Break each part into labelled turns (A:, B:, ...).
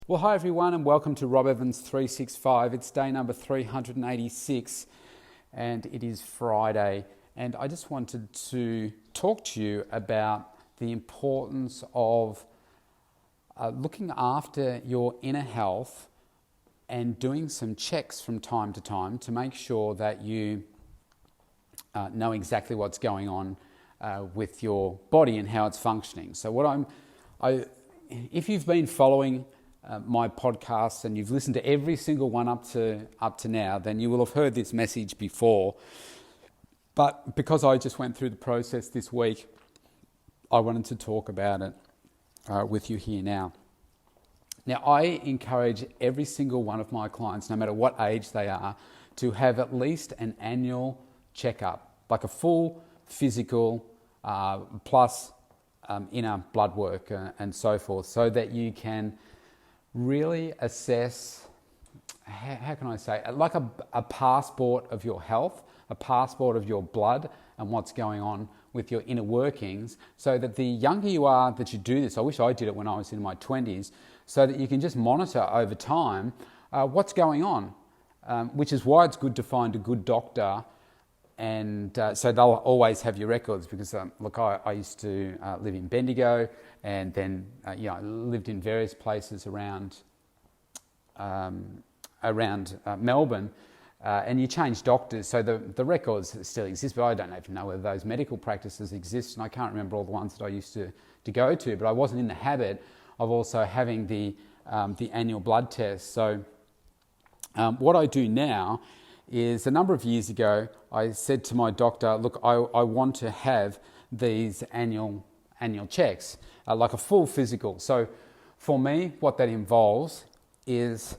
A: Well, hi everyone, and welcome to Rob Evans 365. It's day number 386, and it is Friday. And I just wanted to talk to you about the importance of looking after your inner health and doing some checks from time to time to make sure that you know exactly what's going on with your body and how it's functioning. So if you've been following my podcasts and you've listened to every single one up to now, then you will have heard this message before. But because I just went through the process this week, I wanted to talk about it with you here now. Now, I encourage every single one of my clients, no matter what age they are, to have at least an annual checkup, like a full physical plus inner blood work and so forth, so that you can really assess, how can I say, like a passport of your health, a passport of your blood and what's going on with your inner workings, so that the younger you are that you do this, I wish I did it when I was in my 20s, so that you can just monitor over time what's going on, which is why it's good to find a good doctor. And so they'll always have your records because, I used to live in Bendigo, and then I lived in various places around Melbourne, and you change doctors, so the records still exist, but I don't even know whether those medical practices exist, and I can't remember all the ones that I used to go to, but I wasn't in the habit of also having the annual blood test. So what I do now is, a number of years ago, I said to my doctor, look, I want to have these annual checks, like a full physical. So for me, what that involves is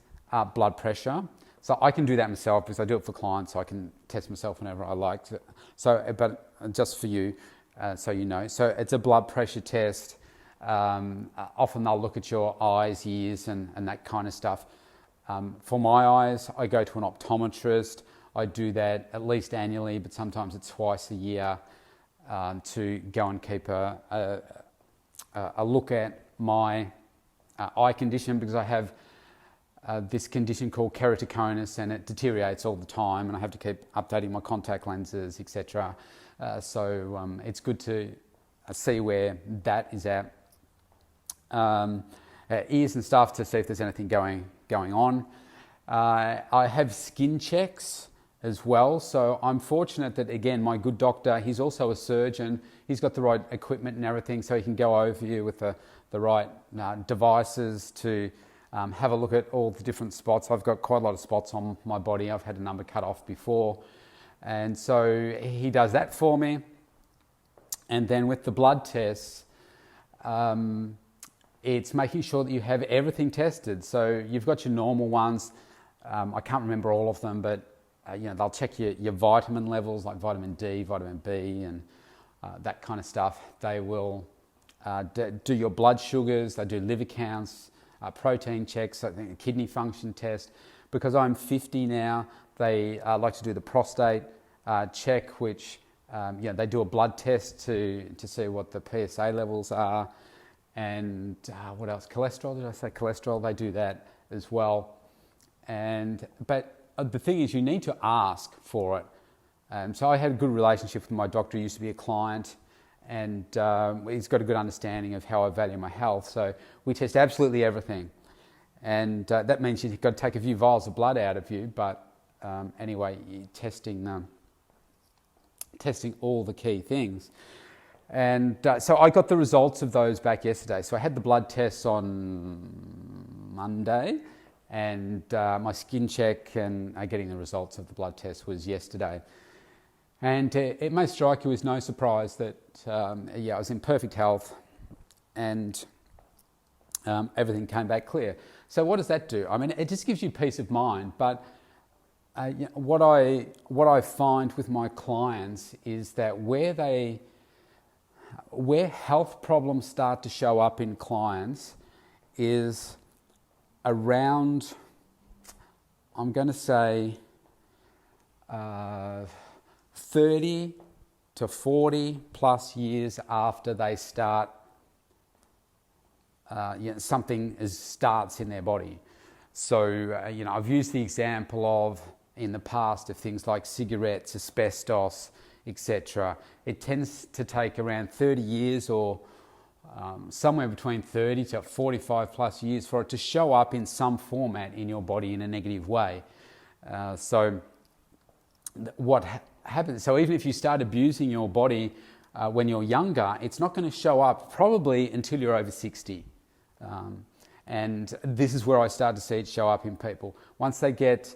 A: blood pressure. So I can do that myself because I do it for clients, so I can test myself whenever I like to. So, but just for you, so you know. So it's a blood pressure test. Often they'll look at your eyes, ears, and that kind of stuff. For my eyes, I go to an optometrist. I do that at least annually, but sometimes it's twice a year, to go and keep a look at my eye condition, because I have this condition called keratoconus, and it deteriorates all the time, and I have to keep updating my contact lenses, etc. So it's good to see where that is at. Ears and stuff, to see if there's anything going on. I have skin checks as well. So I'm fortunate that, again, my good doctor, he's also a surgeon. He's got the right equipment and everything, so he can go over you with the right devices to have a look at all the different spots. I've got quite a lot of spots on my body. I've had a number cut off before. And so he does that for me. And then with the blood tests, it's making sure that you have everything tested. So you've got your normal ones. I can't remember all of them, but they'll check your vitamin levels, like vitamin D, vitamin B, and that kind of stuff. They will do your blood sugars. They do liver counts, protein checks. I think a kidney function test. Because I'm 50 now, they like to do the prostate check, which they do a blood test to see what the PSA levels are. And what else? Cholesterol, did I say cholesterol? They do that as well. But the thing is, you need to ask for it. So I had a good relationship with my doctor. He used to be a client, and he's got a good understanding of how I value my health. So we test absolutely everything. And that means you've got to take a few vials of blood out of you. But anyway, you're testing all the key things. And so I got the results of those back yesterday. So I had the blood tests on Monday, and my skin check and getting the results of the blood test was yesterday. And it may strike you as no surprise that I was in perfect health, and everything came back clear. So what does that do? I mean, it just gives you peace of mind. But what I find with my clients is that where health problems start to show up in clients is around, I'm going to say, 30 to 40 plus years after they start something starts in their body. So, I've used the example of, in the past, of things like cigarettes, asbestos, etc. It tends to take around 30 years or somewhere between 30 to 45 plus years for it to show up in some format in your body in a negative way. What happens, so even if you start abusing your body when you're younger, it's not going to show up probably until you're over 60. And this is where I start to see it show up in people. Once they get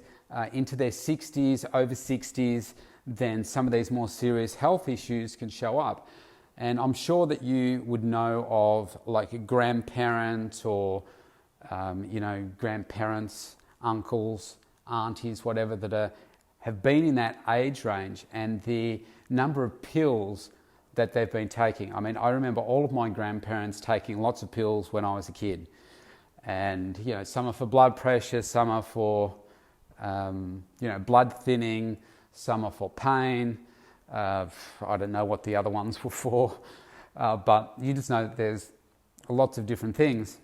A: into their 60s, over 60s, then some of these more serious health issues can show up. And I'm sure that you would know of like a grandparent or, grandparents, uncles, aunties, whatever, that have been in that age range, and the number of pills that they've been taking. I mean, I remember all of my grandparents taking lots of pills when I was a kid. And, some are for blood pressure, some are for, blood thinning, some are for pain. I don't know what the other ones were for, but you just know that there's lots of different things.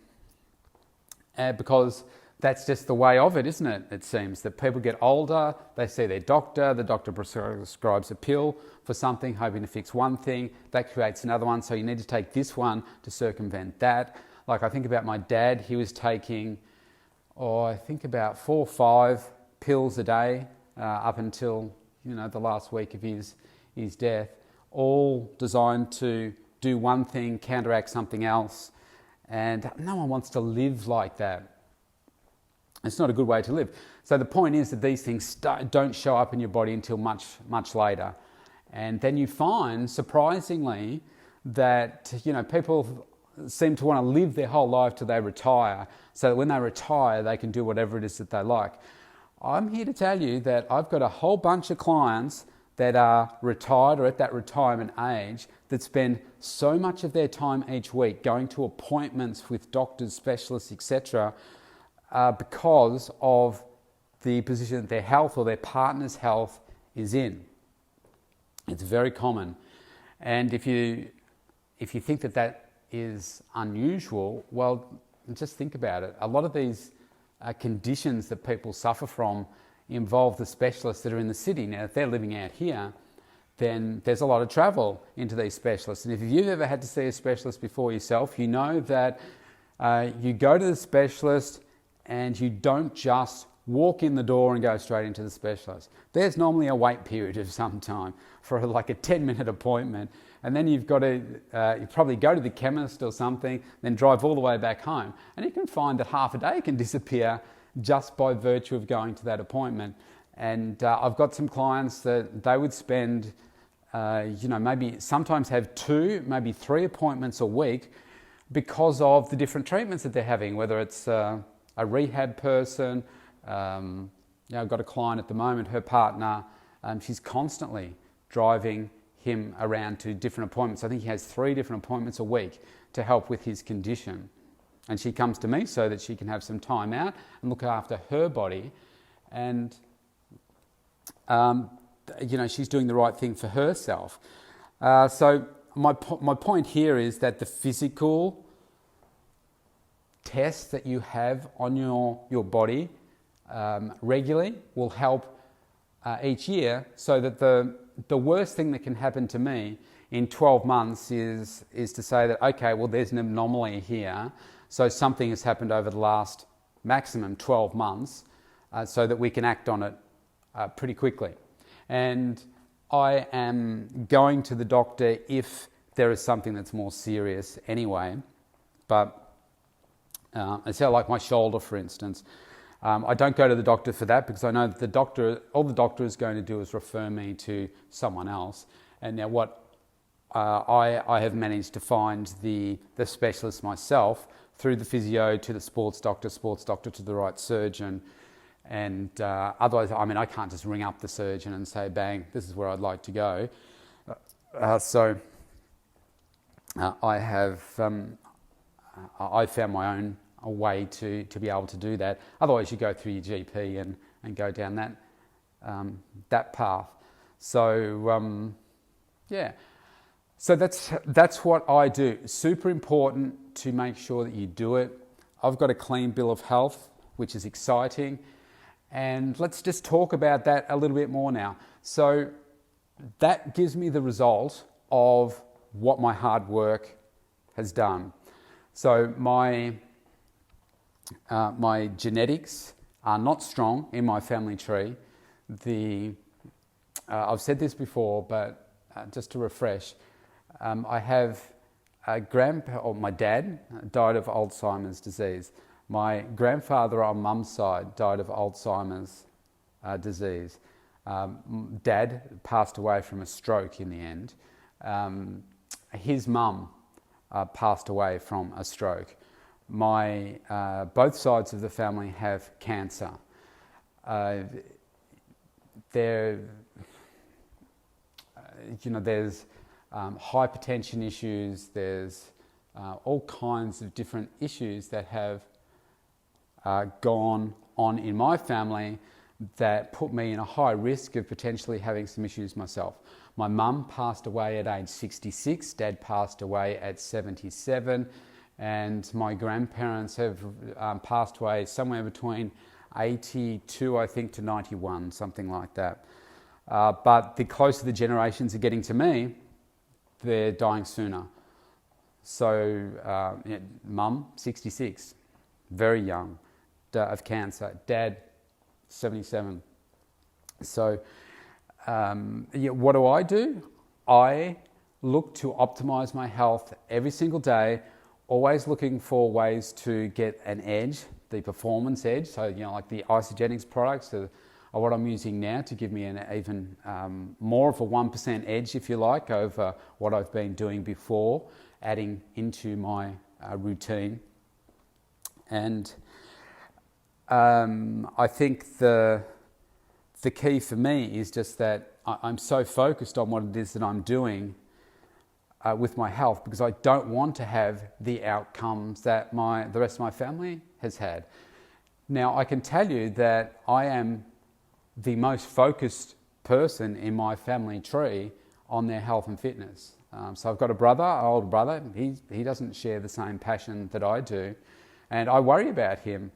A: Because that's just the way of it, isn't it? It seems that people get older, they see their doctor, the doctor prescribes a pill for something, hoping to fix one thing, that creates another one, so you need to take this one to circumvent that. Like I think about my dad, he was taking, I think about 4 or 5 pills a day up until, the last week of his death, all designed to do one thing, counteract something else. And no one wants to live like that. It's not a good way to live. So the point is that these things don't show up in your body until much, much later. And then you find, surprisingly, that, people seem to want to live their whole life till they retire, so that when they retire, they can do whatever it is that they like. I'm here to tell you that I've got a whole bunch of clients that are retired or at that retirement age that spend so much of their time each week going to appointments with doctors, specialists, etc., because of the position that their health or their partner's health is in. It's very common. And if you think that is unusual, well, just think about it. A lot of these conditions that people suffer from involve the specialists that are in the city. Now, if they're living out here, then there's a lot of travel into these specialists. And if you've ever had to see a specialist before yourself, you know that you go to the specialist and you don't just walk in the door and go straight into the specialist. There's normally a wait period of some time for like a 10-minute appointment. And then you've got to, you probably go to the chemist or something, then drive all the way back home. And you can find that half a day can disappear just by virtue of going to that appointment. And I've got some clients that they would spend, maybe sometimes have 2, maybe 3 appointments a week because of the different treatments that they're having, whether it's a rehab person. I've got a client at the moment, her partner, she's constantly driving him around to different appointments. I think he has 3 different appointments a week to help with his condition. And she comes to me so that she can have some time out and look after her body. And, she's doing the right thing for herself. So my point here is that the physical tests that you have on your body regularly will help each year, so that the worst thing that can happen to me in 12 months is to say that, okay, well, there's an anomaly here, so something has happened over the last maximum 12 months, so that we can act on it pretty quickly. And I am going to the doctor if there is something that's more serious anyway, but it's like my shoulder, for instance. I don't go to the doctor for that because I know that all the doctor is going to do is refer me to someone else. And now what I have managed to find the specialist myself through the physio to the sports doctor to the right surgeon. And otherwise, I can't just ring up the surgeon and say, bang, this is where I'd like to go. So I found my own way to be able to do that. Otherwise, you go through your GP and go down that path. So, So that's what I do. Super important to make sure that you do it. I've got a clean bill of health, which is exciting. And let's just talk about that a little bit more now. So that gives me the result of what my hard work has done. So my genetics are not strong in my family tree. I've said this before, but just to refresh, I have my dad died of Alzheimer's disease. My grandfather on mum's side died of Alzheimer's disease. Dad passed away from a stroke in the end. His mum passed away from a stroke. Both sides of the family have cancer. There's hypertension issues. There's all kinds of different issues that have gone on in my family that put me in a high risk of potentially having some issues myself. My mum passed away at age 66, Dad passed away at 77, and my grandparents have passed away somewhere between 82, I think, to 91, something like that. But the closer the generations are getting to me, they're dying sooner. So, mum, 66, very young, of cancer. Dad, 77. So, what do? I look to optimize my health every single day, always looking for ways to get an edge, the performance edge. So, like the Isagenix products are what I'm using now to give me an even more of a 1% edge, if you like, over what I've been doing before, adding into my routine. And I think the key for me is just that I'm so focused on what it is that I'm doing with my health, because I don't want to have the outcomes that the rest of my family has had. Now, I can tell you that I am the most focused person in my family tree on their health and fitness. So I've got an older brother. He doesn't share the same passion that I do, and I worry about him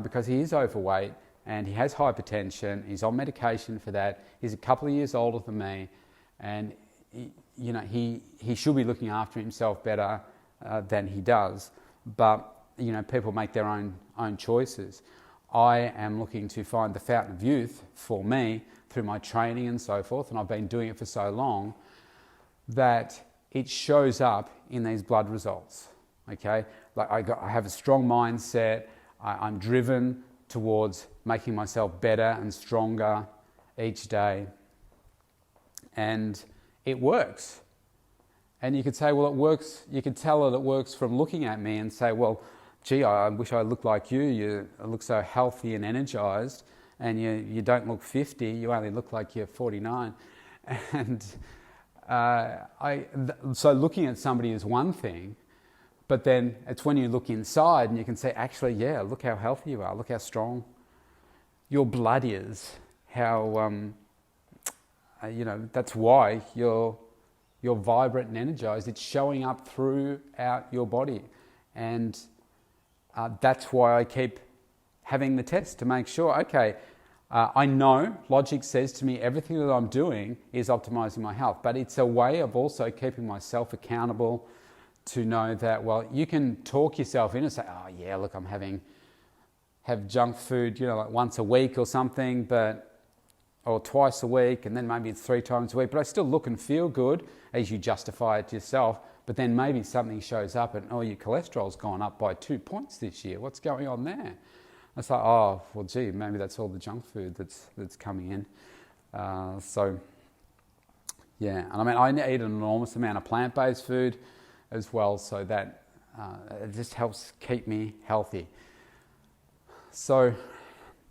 A: because he is overweight and he has hypertension. He's on medication for that. He's a couple of years older than me, and he should be looking after himself better than he does. But people make their own choices. I am looking to find the fountain of youth for me through my training and so forth, and I've been doing it for so long that it shows up in these blood results. Okay, like I have a strong mindset. I'm driven towards making myself better and stronger each day, and it works. And you could say, well, it works. You could tell that it works from looking at me and say, well, gee, I wish I looked like you. You look so healthy and energized, and you don't look 50. You only look like you're 49. And so looking at somebody is one thing, but then it's when you look inside and you can say, actually, yeah, look how healthy you are. Look how strong your blood is. How that's why you're vibrant and energized. It's showing up throughout your body, and that's why I keep having the test to make sure, okay, I know logic says to me everything that I'm doing is optimizing my health, but it's a way of also keeping myself accountable to know that, well, you can talk yourself in and say, oh yeah, look, have junk food, like once a week or something, or twice a week, and then maybe it's 3 times a week, but I still look and feel good as you justify it to yourself. But then maybe something shows up and, your cholesterol's gone up by 2 points this year. What's going on there? It's like, oh, well, gee, maybe that's all the junk food that's coming in. So, yeah. And I eat an enormous amount of plant-based food as well, so that it just helps keep me healthy. So,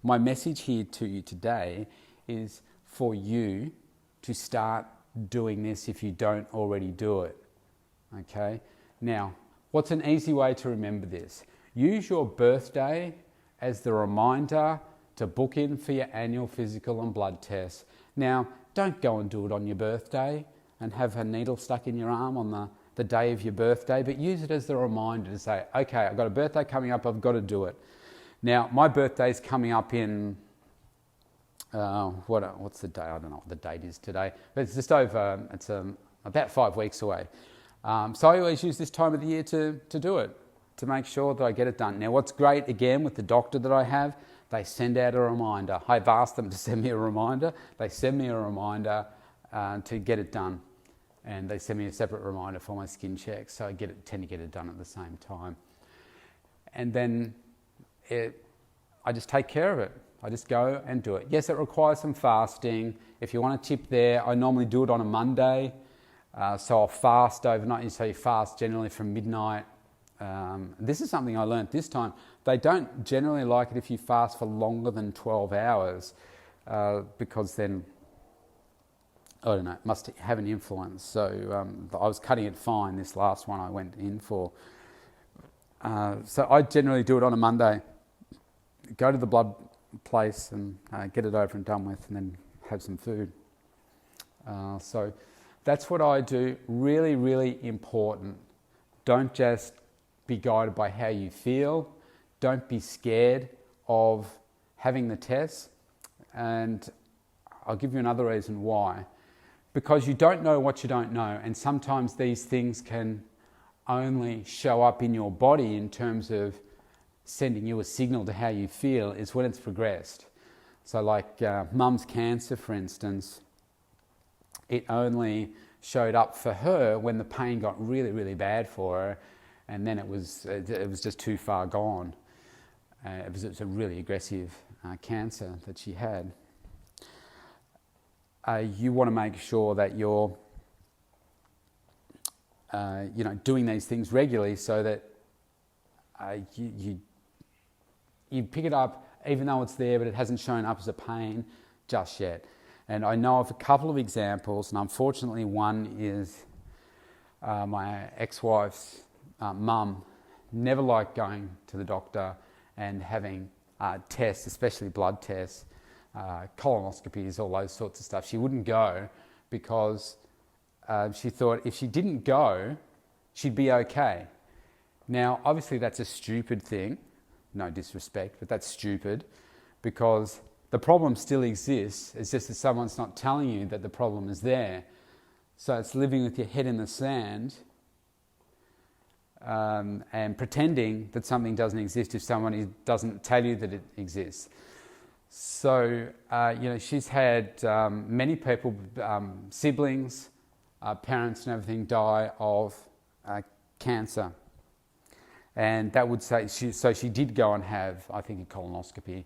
A: my message here to you today is for you to start doing this if you don't already do it. Okay, now what's an easy way to remember this? Use your birthday as the reminder to book in for your annual physical and blood tests. Now, don't go and do it on your birthday. and have a needle stuck in your arm on the day of your birthday, but use it as a reminder to say, okay, I've got a birthday coming up, I've got to do it. Now, my birthday's coming up in, what's the day? I don't know what the date is today, but it's just over, it's about 5 weeks away. So I always use this time of the year to do it, to make sure that I get it done. Now, what's great, again, with the doctor that I have, they send out a reminder. I've asked them to send me a reminder. They send me a reminder to get it done. And they send me a separate reminder for my skin check, so I tend to get it done at the same time. And then I just take care of it. I just go and do it. Yes, it requires some fasting. If you want a tip there, I normally do it on a Monday. So I'll fast overnight. So you fast generally from midnight. This is something I learned this time. They don't generally like it if you fast for longer than 12 hours because then, I don't know, it must have an influence. So I was cutting it fine this last one I went in for. So I generally do it on a Monday. Go to the blood place and get it over and done with, and then have some food. So that's what I do. Really, really important. Don't just be guided by how you feel. Don't be scared of having the test. And I'll give you another reason why. Because you don't know what you don't know, and sometimes these things can only show up in your body in terms of sending you a signal to how you feel is when it's progressed. So like mum's cancer, for instance, it only showed up for her when the pain got really, really bad for her, and then it was just too far gone. It was a really aggressive cancer that she had. You want to make sure that you're doing these things regularly so that you pick it up even though it's there, but it hasn't shown up as a pain just yet. And I know of a couple of examples, and unfortunately one is my ex-wife's mum never liked going to the doctor and having tests, especially blood tests, colonoscopies, all those sorts of stuff. She wouldn't go because she thought if she didn't go, she'd be okay. Now, obviously that's a stupid thing, no disrespect, but that's stupid because the problem still exists. It's just that someone's not telling you that the problem is there. So it's living with your head in the sand and pretending that something doesn't exist if someone doesn't tell you that it exists. So, she's had many people, siblings, parents and everything die of cancer. And that would say, she did go and have, I think, a colonoscopy.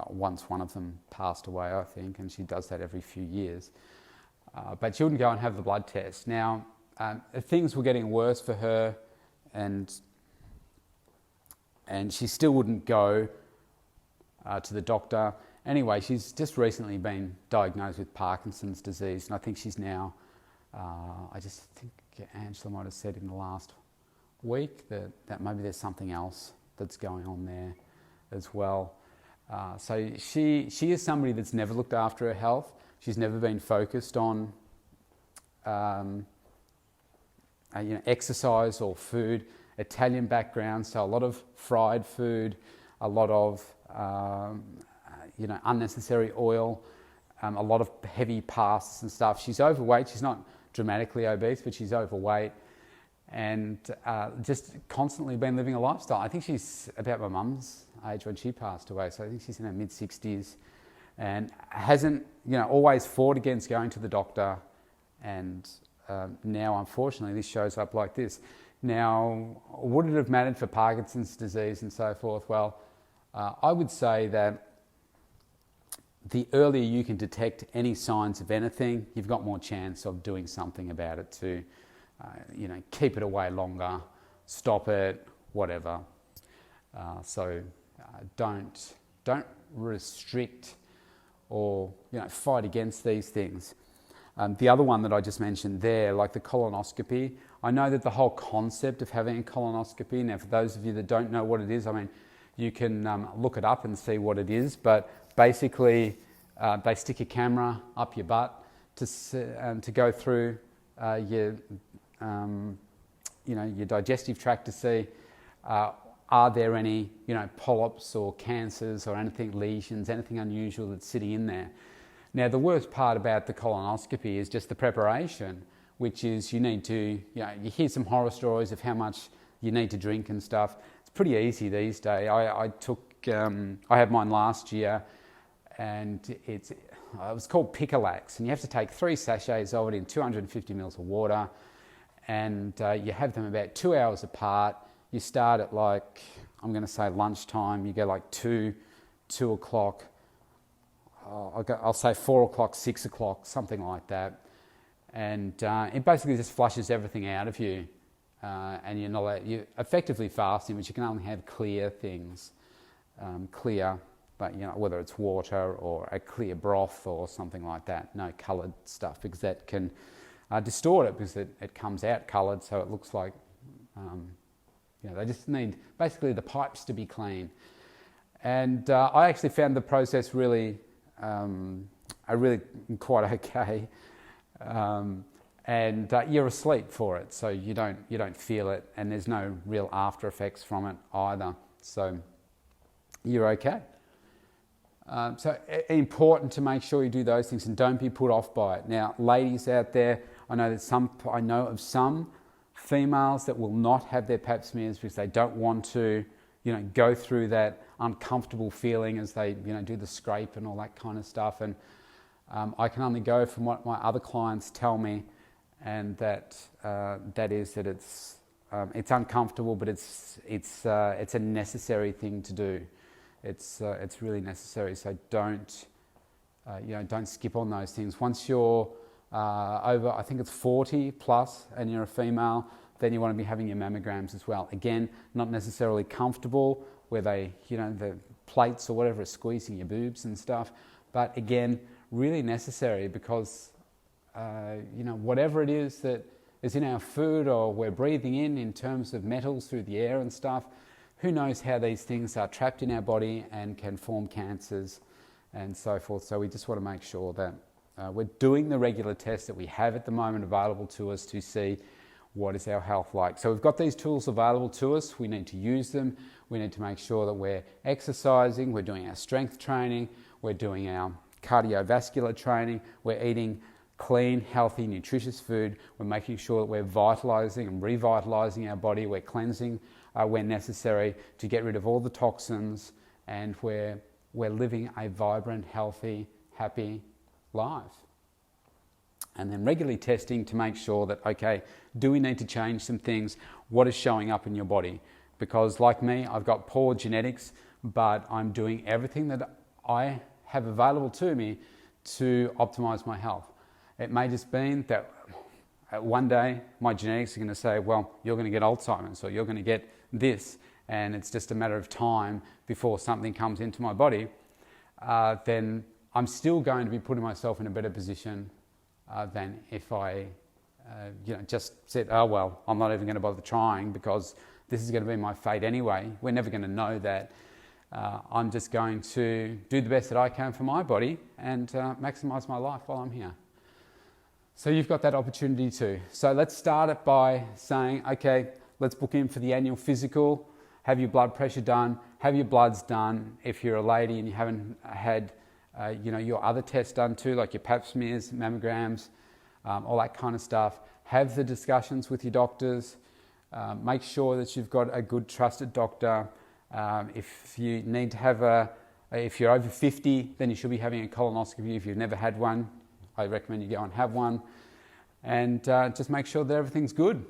A: Once one of them passed away, I think, and she does that every few years. But she wouldn't go and have the blood test. Now, things were getting worse for her, and she still wouldn't go to the doctor. Anyway, she's just recently been diagnosed with Parkinson's disease, and I think she's now, I just think Angela might have said in the last week that maybe there's something else that's going on there as well. So she is somebody that's never looked after her health. She's never been focused on exercise or food. Italian background, so a lot of fried food, a lot of unnecessary oil, a lot of heavy pastas and stuff. She's overweight. She's not dramatically obese, but she's overweight, and just constantly been living a lifestyle. I think she's about my mum's age when she passed away, so I think she's in her mid-60s, and hasn't always fought against going to the doctor, and now unfortunately this shows up like this. Now, would it have mattered for Parkinson's disease and so forth? Well, I would say that the earlier you can detect any signs of anything, you've got more chance of doing something about it to, keep it away longer, stop it, whatever. So don't restrict or fight against these things. The other one that I just mentioned there, like the colonoscopy, I know that the whole concept of having a colonoscopy, now for those of you that don't know what it is, I mean, you can look it up and see what it is, but basically they stick a camera up your butt to go through your your digestive tract to see are there any polyps or cancers or anything, lesions, anything unusual that's sitting in there. Now the worst part about the colonoscopy is just the preparation, which is you need to, you hear some horror stories of how much you need to drink and stuff. It's pretty easy these days. I had mine last year, and it was called Picolax, and you have to take 3 sachets of it in 250 mils of water, and you have them about 2 hours apart. You start at I'm going to say lunchtime. You go 2 o'clock. I'll say 4 o'clock, 6 o'clock, something like that. And it basically just flushes everything out of you. And you're effectively fasting, but you can only have clear things. Clear, but whether it's water or a clear broth or something like that. No coloured stuff, because that can distort it, because it comes out coloured, so it looks like they just need basically the pipes to be clean. And I actually found the process really quite okay. And you're asleep for it, so you don't feel it, and there's no real after effects from it either. So you're okay. So important to make sure you do those things and don't be put off by it. Now, ladies out there, I know of some females that will not have their pap smears because they don't want to, go through that uncomfortable feeling as they, do the scrape and all that kind of stuff. And I can only go from what my other clients tell me, and that it's uncomfortable, but it's a necessary thing to do. It's really necessary. So don't skip on those things. Once you're over, I think it's 40 plus, and you're a female, then you want to be having your mammograms as well. Again, not necessarily comfortable, where they, the plates or whatever are squeezing your boobs and stuff, but again, really necessary, because whatever it is that is in our food or we're breathing in terms of metals through the air and stuff, who knows how these things are trapped in our body and can form cancers and so forth. So we just want to make sure that we're doing the regular tests that we have at the moment available to us to see what is our health like. So we've got these tools available to us. We need to use them. We need to make sure that we're exercising, we're doing our strength training, we're doing our cardiovascular training, we're eating clean, healthy, nutritious food, we're making sure that we're vitalising and revitalising our body, we're cleansing when necessary to get rid of all the toxins, and we're living a vibrant, healthy, happy life. And then regularly testing to make sure that, okay, do we need to change some things? What is showing up in your body? Because like me, I've got poor genetics, but I'm doing everything that I have available to me to optimize my health. It may just be that one day my genetics are going to say, well, you're going to get Alzheimer's, or you're going to get this, and it's just a matter of time before something comes into my body. Then I'm still going to be putting myself in a better position than if I just said, oh well, I'm not even going to bother trying because this is going to be my fate anyway. We're never going to know that. I'm just going to do the best that I can for my body and maximize my life while I'm here. So you've got that opportunity too. So let's start it by saying, okay, let's book in for the annual physical, have your blood pressure done, have your bloods done. If you're a lady and you haven't had your other tests done too, like your pap smears, mammograms, all that kind of stuff. Have the discussions with your doctors. Make sure that you've got a good trusted doctor. If you need to have if you're over 50, then you should be having a colonoscopy. If you've never had one, I recommend you go and have one. And just make sure that everything's good.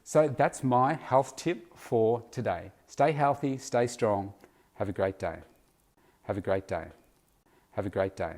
A: So that's my health tip for today. Stay healthy, stay strong. Have a great day. Have a great day. Have a great day.